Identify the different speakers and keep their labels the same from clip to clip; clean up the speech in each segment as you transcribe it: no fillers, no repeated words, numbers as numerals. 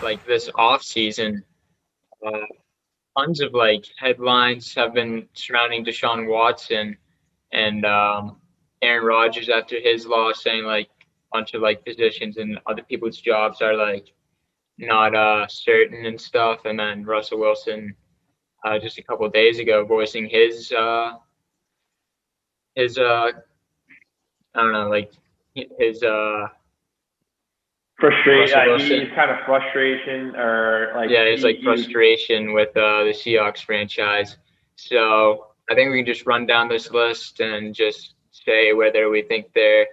Speaker 1: like this off season, uh, tons of like headlines have been surrounding Deshaun Watson and Aaron Rodgers after his loss, saying like a bunch of like positions and other people's jobs are like not certain and stuff. And then Russell Wilson just a couple of days ago voicing his I don't know, like his
Speaker 2: Frustrate.
Speaker 1: Russell
Speaker 2: He's
Speaker 1: Wilson.
Speaker 2: kind of frustration or like
Speaker 1: Yeah, his like frustration with the Seahawks franchise. So I think we can just run down this list and just say whether we think they're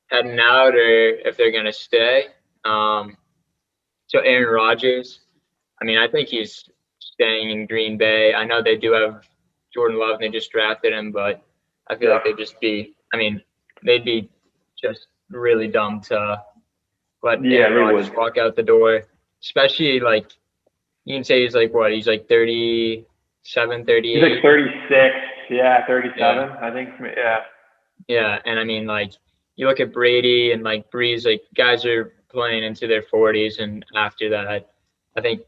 Speaker 1: heading out or if they're gonna stay. So Aaron Rodgers, I mean, I think he's staying in Green Bay. I know they do have Jordan Love and they just drafted him, but I feel like they'd just be, I mean, they'd be just really dumb to let Aaron Rodgers walk out the door, especially like you can say he's like what? He's like 37, 38.
Speaker 2: He's like 36. Yeah, 37. Yeah. I think. Yeah.
Speaker 1: Yeah, and I mean, like you look at Brady and like Breeze, like guys are playing into their 40s, and after that, I think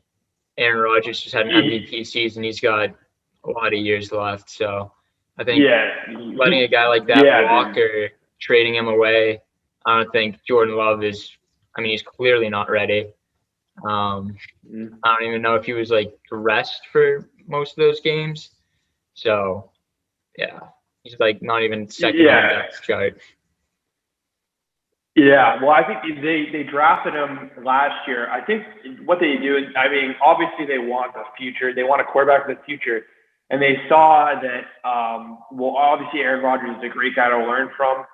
Speaker 1: Aaron Rodgers just had an MVP season. He's got a lot of years left, so I think letting a guy like that walk or trading him away, I don't think Jordan Love is. I mean, he's clearly not ready. I don't even know if he was like rest for most of those games. So, yeah, he's like not even second on the depth chart.
Speaker 2: Yeah, well, I think they drafted him last year. I think what they do is, I mean, obviously they want the future. They want a quarterback for the future. And they saw that, well, obviously Aaron Rodgers is a great guy to learn from.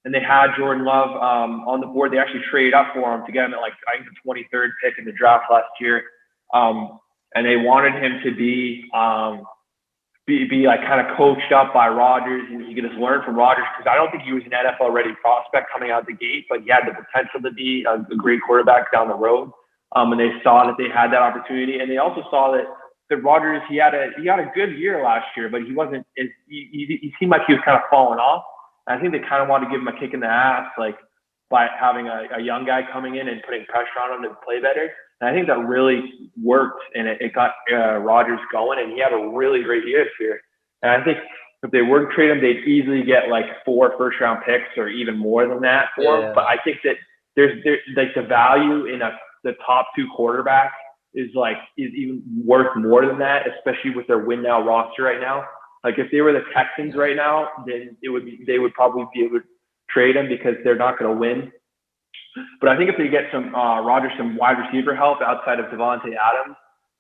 Speaker 2: And they had Jordan Love on the board. They actually traded up for him to get him at like, I think, the 23rd pick in the draft last year. And they wanted him to be like kind of coached up by Rodgers, and he could just learn from Rodgers, because I don't think he was an NFL ready prospect coming out the gate, but he had the potential to be a great quarterback down the road. And they saw that they had that opportunity, and they also saw that Rodgers, he had a good year last year, but he wasn't. He seemed like he was kind of falling off. And I think they kind of wanted to give him a kick in the ass, like by having a young guy coming in and putting pressure on him to play better. And I think that really worked, and it got Rodgers going, and he had a really great year this year. And I think if they were to trade him, they'd easily get like 4 first-round picks or even more than that for him. But I think that there's like the value in the top 2 quarterbacks is even worth more than that, especially with their win now roster right now. Like if they were the Texans right now, then they would probably be able to trade him because they're not going to win. But I think if they get some Rodgers some wide receiver help outside of Devontae Adams,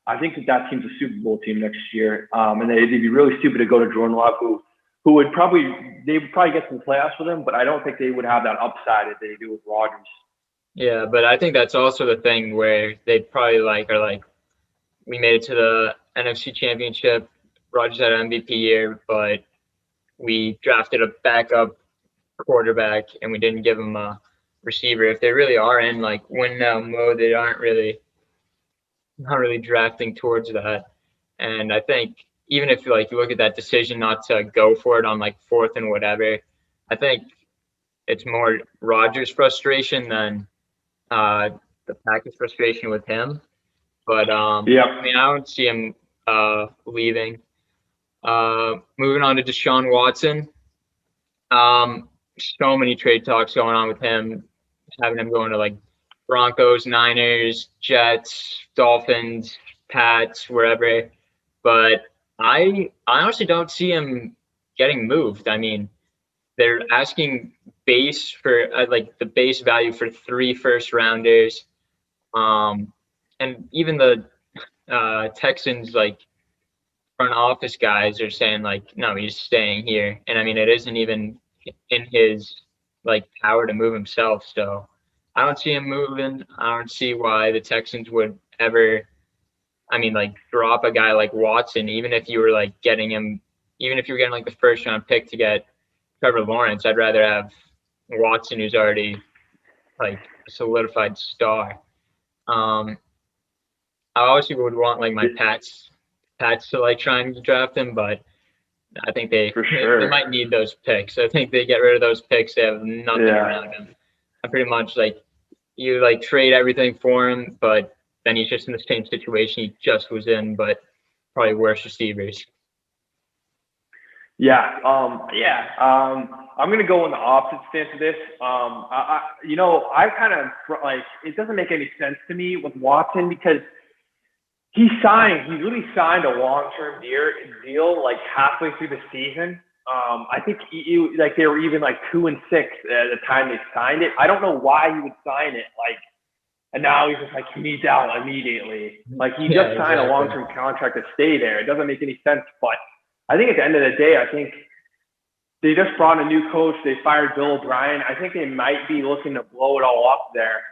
Speaker 2: I think that team's a Super Bowl team next year. And they'd be really stupid to go to Jordan Love, who would probably get some playoffs with him, but I don't think they would have that upside that they do with Rodgers.
Speaker 1: Yeah, but I think that's also the thing where they probably are like, we made it to the NFC Championship. Rodgers had an MVP year, but we drafted a backup quarterback and we didn't give him a receiver. If they really are in like win now mode, they aren't really not really drafting towards that. And I think even if like you look at that decision not to go for it on like 4th and whatever, I think it's more Rodgers' frustration than the Packers' frustration with him. But I mean, I don't see him leaving. Moving on to Deshaun Watson. So many trade talks going on with him, having him going to like Broncos, Niners, Jets, Dolphins, Pats, wherever. But I honestly don't see him getting moved. I mean, they're asking base for like the base value for 3 first-rounders. And even the Texans like front office guys are saying like, no, he's staying here. And I mean, it isn't even in his like power to move himself. So I don't see him moving. I don't see why the Texans would ever, I mean, like drop a guy like Watson, even if you were like getting him, even if you were getting like the 1st-round pick to get Trevor Lawrence, I'd rather have Watson, who's already like a solidified star. I obviously would want like my Pats to like trying to draft him, but I think they might need those picks. I think they get rid of those picks. They have nothing around him. I pretty much like you like trade everything for him, but then he's just in the same situation he just was in, but probably worse receivers.
Speaker 2: Yeah. I'm going to go on the opposite stance of this. I kind of like, it doesn't make any sense to me with Watson because he really signed a long-term deal like halfway through the season. I think like they were even like 2-6 at the time they signed it. I don't know why he would sign it. Like, and now he's just like, he needs out immediately. Like he just signed a long-term contract to stay there. It doesn't make any sense. But I think at the end of the day, I think they just brought a new coach. They fired Bill O'Brien. I think they might be looking to blow it all up there.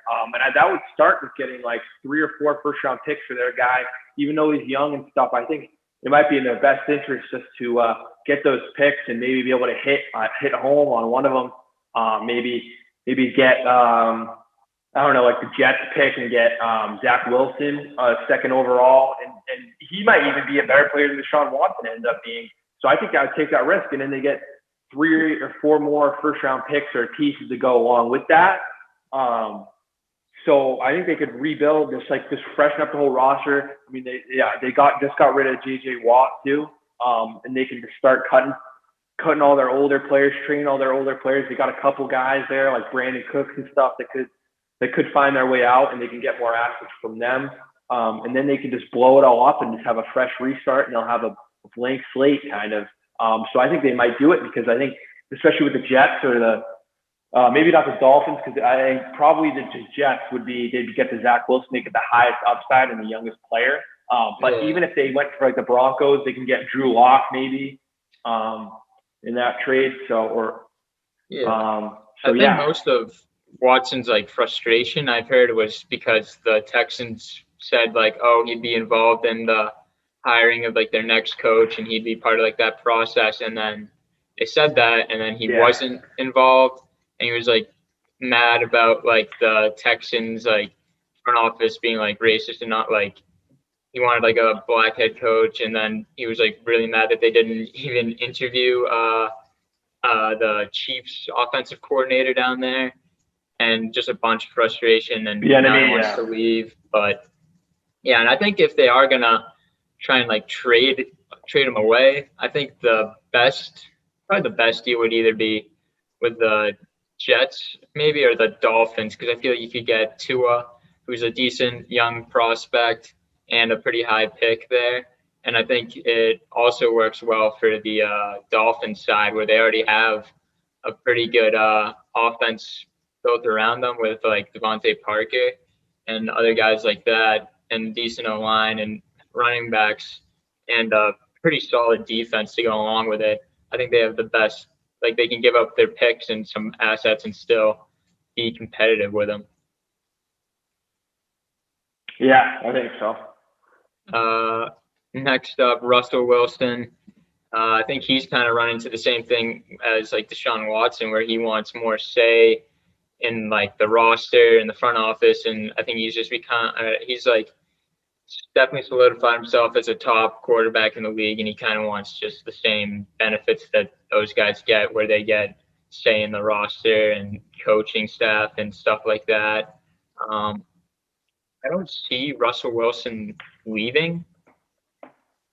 Speaker 2: That would start with getting like 3 or 4 first-round picks for their guy, even though he's young and stuff. I think it might be in their best interest just to get those picks and maybe be able to hit home on one of them. Maybe get I don't know, like the Jets pick and get Zach Wilson, second overall, and he might even be a better player than Deshaun Watson ends up being. So I think I would take that risk, and then they get 3 or 4 more first-round picks or pieces to go along with that. So I think they could rebuild, just freshen up the whole roster. I mean, they just got rid of J.J. Watt too, and they can just start cutting all their older players, training all their older players. They got a couple guys there like Brandon Cooks and stuff that could find their way out, and they can get more assets from them. And then they can just blow it all up and just have a fresh restart, and they'll have a blank slate kind of. So I think they might do it because I think, especially with the Jets or maybe not the Dolphins, because I think probably the Jets they'd get the Zach Wilson, they get the highest upside and the youngest player. But even if they went for like the Broncos, they can get Drew Lock maybe in that trade.
Speaker 1: I think most of Watson's like frustration I've heard was because the Texans said like, oh, he'd be involved in the hiring of like their next coach and he'd be part of like that process, and then they said that and then he wasn't involved, and he was like mad about like the Texans like front office being like racist and not like, he wanted like a black head coach, and then he was like really mad that they didn't even interview the Chiefs offensive coordinator down there, and just a bunch of frustration, and now he wants to leave. But and I think if they are gonna try and like trade him away, I think probably the best deal would either be with the Jets maybe or the Dolphins, because I feel like you could get Tua, who's a decent young prospect and a pretty high pick there. And I think it also works well for the Dolphins side, where they already have a pretty good offense built around them with like Devontae Parker and other guys like that, and decent O-line and running backs and a pretty solid defense to go along with it. I think they have the best, like they can give up their picks and some assets and still be competitive with them.
Speaker 2: Yeah, I think so.
Speaker 1: Next up, Russell Wilson. I think he's kind of run into the same thing as like Deshaun Watson, where he wants more say in like the roster and the front office, and I think he's just he's like definitely solidified himself as a top quarterback in the league, and he kind of wants just the same benefits that those guys get, where they get say in the roster and coaching staff and stuff like that. I don't see Russell Wilson leaving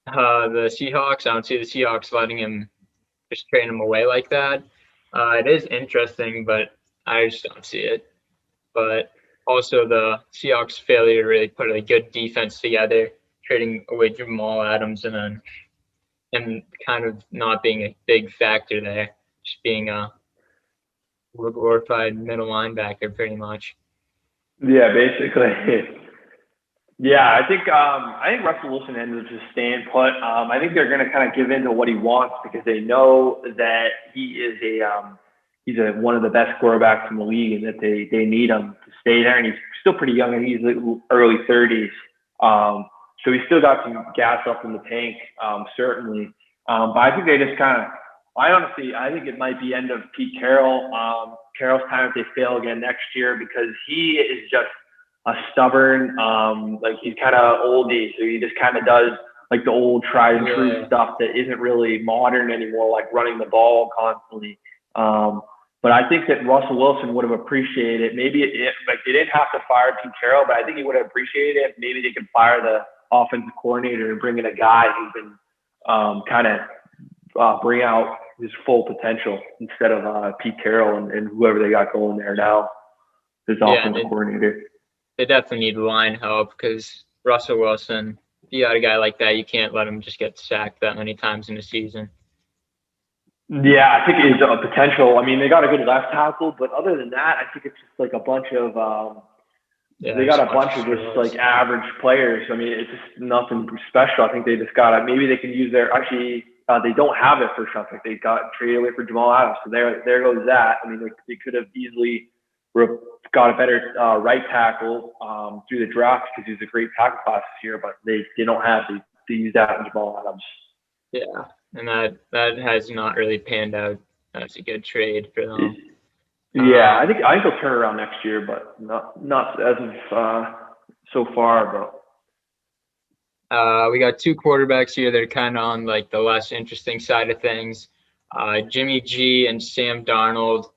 Speaker 1: the Seahawks. I don't see the Seahawks letting him just trade him away like that. It is interesting, but I just don't see it. But also the Seahawks' failure to really put a good defense together, trading away Jamal Adams and kind of not being a big factor there, just being a glorified middle linebacker pretty much.
Speaker 2: Yeah, basically. Yeah, I think Russell Wilson ended up just staying put. I think they're going to kind of give in to what he wants because they know that he is he's one of the best quarterbacks in the league, and that they need him to stay there. And he's still pretty young, and he's early 30s. So he's still got some gas up in the tank, certainly. But I think they just I think it might be end of Pete Carroll. Carroll's time if they fail again next year, because he is just a stubborn, like he's kind of oldie, so he just kind of does like the old tried and true stuff that isn't really modern anymore, like running the ball constantly. But But I think that Russell Wilson would have appreciated it. Maybe like they didn't have to fire Pete Carroll, but I think he would have appreciated it. Maybe they could fire the offensive coordinator and bring in a guy who can kind of bring out his full potential instead of Pete Carroll and whoever they got going there now, his offensive coordinator.
Speaker 1: They definitely need line help because Russell Wilson, if you got a guy like that, you can't let him just get sacked that many times in a season.
Speaker 2: Yeah, I think it's a potential. I mean, they got a good left tackle, but other than that, I think it's just like a bunch of they got a bunch of just like average players. I mean, it's just nothing special. I think they just got maybe they can use their they don't have their first round pick. They got traded away for Jamal Adams, so there goes that. I mean, they could have easily got a better right tackle through the draft because he was a great tackle class this year, but they don't have to use that in Jamal Adams.
Speaker 1: Yeah, and that has not really panned out as a good trade for them.
Speaker 2: Yeah, I think they'll turn around next year, but not as of so far.
Speaker 1: But we got two quarterbacks here that are kind of on like the less interesting side of things. Jimmy G and Sam Darnold.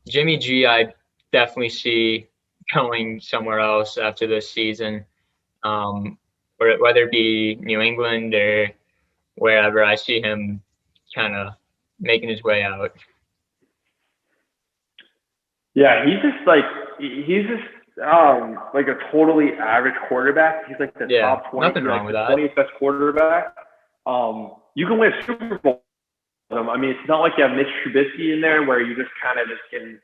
Speaker 1: Jimmy G, I definitely see going somewhere else after this season, whether it be New England or wherever. I see him kind of making his way out.
Speaker 2: Yeah, he's just like a totally average quarterback. He's like the top 20,
Speaker 1: nothing wrong with that.
Speaker 2: 20th best quarterback. You can win a Super Bowl. I mean, it's not like you have Mitch Trubisky in there where you just kind of just getting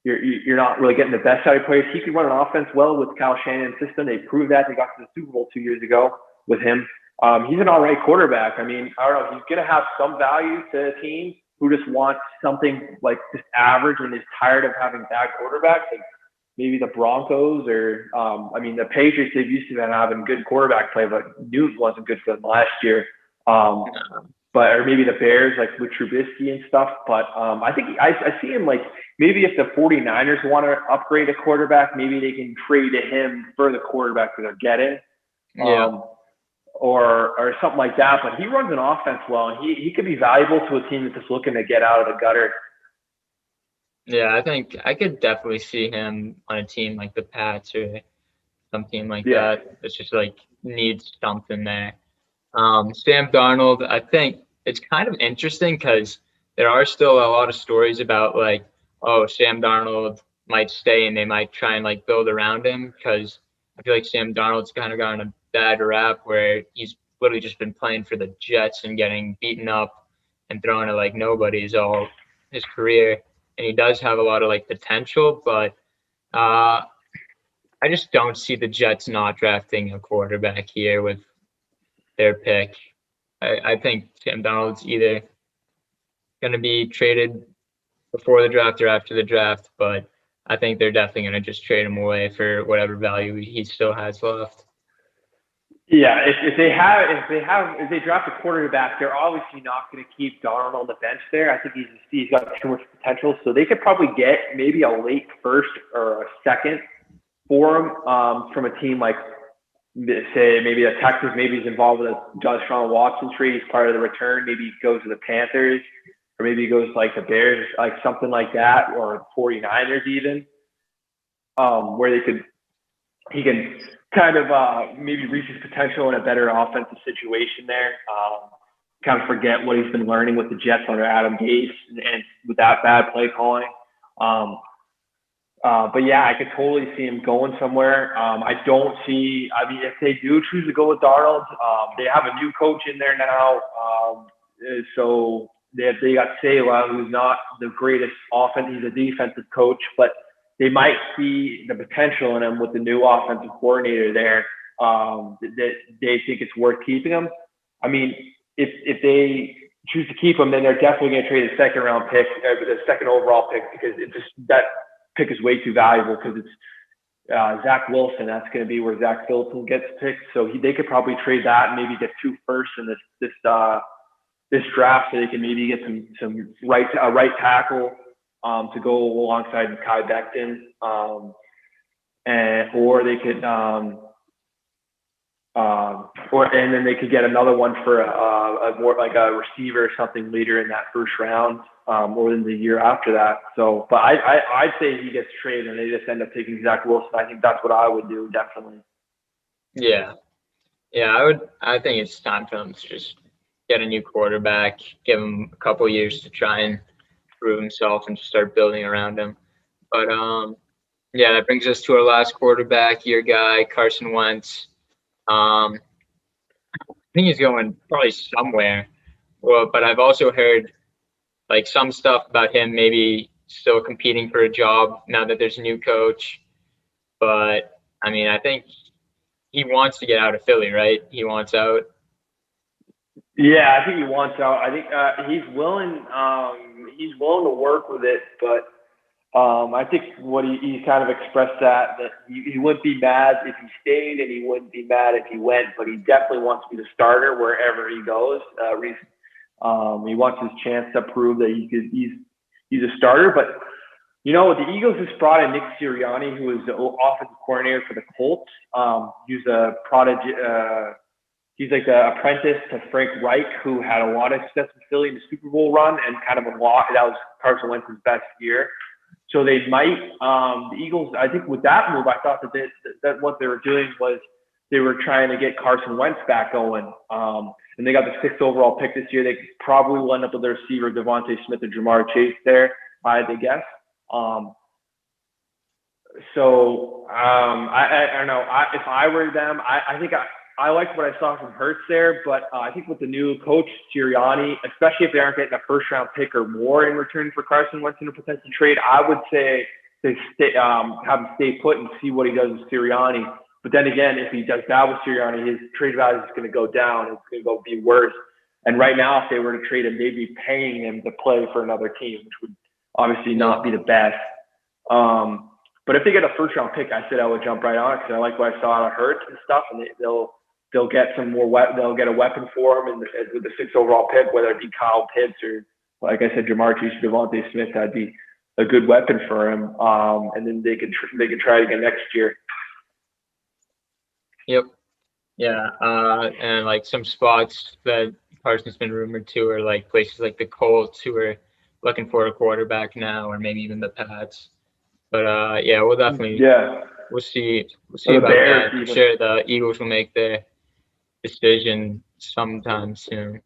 Speaker 2: you're not really getting the best out of players. He can run an offense well with Kyle Shanahan's system. They proved that. They got to the Super Bowl 2 years ago with him. He's an all right quarterback. I mean, I don't know. He's going to have some value to a team who just wants something like just average and is tired of having bad quarterbacks. Like maybe the Broncos or, the Patriots, they've used to having good quarterback play, but Newton wasn't good for them last year. Or maybe the Bears, like with Trubisky and stuff. But I think I see him like maybe if the 49ers want to upgrade a quarterback, maybe they can trade to him for the quarterback that they're getting. Or something like that. But he runs an offense well, and he could be valuable to a team that's just looking to get out of the gutter.
Speaker 1: Yeah, I think I could definitely see him on a team like the Pats or some team like that. It's just like needs something there. Sam Darnold, I think it's kind of interesting because there are still a lot of stories about like, oh, Sam Darnold might stay and they might try and like build around him because I feel like Sam Darnold's kind of gotten a bad rap where he's literally just been playing for the Jets and getting beaten up and thrown at like nobody's all his career. And he does have a lot of like potential, but I just don't see the Jets not drafting a quarterback here with their pick. I think Sam Darnold's either going to be traded before the draft or after the draft, but I think they're definitely going to just trade him away for whatever value he still has left.
Speaker 2: Yeah, if they draft a quarterback, they're obviously not going to keep Darnold on the bench there. I think he's got too much potential, so they could probably get maybe a late first or a second for him from a team like, say, maybe a Texas. Maybe he's involved with a Deshaun Watson trade. He's part of the return. Maybe he goes to the Panthers, or maybe he goes like the Bears, like something like that, or 49ers even, where he can kind of maybe reach his potential in a better offensive situation there. Kind of forget what he's been learning with the Jets under Adam Gase and with that bad play calling. But yeah, I could totally see him going somewhere. If they do choose to go with Darnold, they have a new coach in there now. So they got Saleh, who's not the greatest offense. He's a defensive coach, but they might see the potential in him with the new offensive coordinator there, that they think it's worth keeping him. I mean, if they choose to keep him, then they're definitely going to trade a second round pick, the second overall pick, because that pick is way too valuable because it's Zach Wilson. That's going to be where Zach Wilson gets picked. So they could probably trade that and maybe get 2 firsts in this draft, so they can maybe get some right tackle to go alongside Kai Becton, or they could and then they could get another one for a more like a receiver or something later in that first round, or in the year after that. So, but I'd say he gets traded and they just end up taking Zach Wilson. I think that's what I would do, definitely.
Speaker 1: Yeah. Yeah, I think it's time for them to just get a new quarterback, give him a couple years to try and prove himself and just start building around him. But yeah, that brings us to our last quarterback, your guy, Carson Wentz. I think he's going probably somewhere. Well, but I've also heard like some stuff about him maybe still competing for a job now that there's a new coach. But I mean, I think he wants to get out of Philly, right? He wants out.
Speaker 2: Yeah, I think he wants out. I think he's willing. He's willing to work with it, but I think what he kind of expressed that he wouldn't be mad if he stayed, and he wouldn't be mad if he went. But he definitely wants to be the starter wherever he goes. He wants his chance to prove that he's a starter. But you know, the Eagles just brought in Nick Sirianni, who was the offensive coordinator for the Colts. He's a prodigy. He's like the apprentice to Frank Reich, who had a lot of success in Philly in the Super Bowl run, and kind of a lot. That was Carson Wentz's best year. So they might, the Eagles, I think with that move, I thought that what they were doing was they were trying to get Carson Wentz back going. And they got the 6th overall pick this year. They probably will end up with their receiver, Devontae Smith and Jamar Chase there, I guess. I don't know. If I were them, I think I liked what I saw from Hurts there, but I think with the new coach, Sirianni, especially if they aren't getting a first-round pick or more in return for Carson Wentz in a potential trade, I would say they have him stay put and see what he does with Sirianni. But then again, if he does bad with Sirianni, his trade value is going to go down. It's going to go be worse. And right now, if they were to trade him, they'd be paying him to play for another team, which would obviously not be the best. But if they get a first-round pick, I said I would jump right on it because I like what I saw out of Hurts and stuff, and they'll get some more. They'll get a weapon for him with the 6th overall pick, whether it be Kyle Pitts or, like I said, Jamar Chase, Devontae Smith. That'd be a good weapon for him. And then they could try it again next year.
Speaker 1: Yep. Yeah. And like some spots that Carson's been rumored to are like places like the Colts, who are looking for a quarterback now, or maybe even the Pats. But yeah, we'll definitely we'll see about that. I'm sure the Eagles will make their decision sometime soon.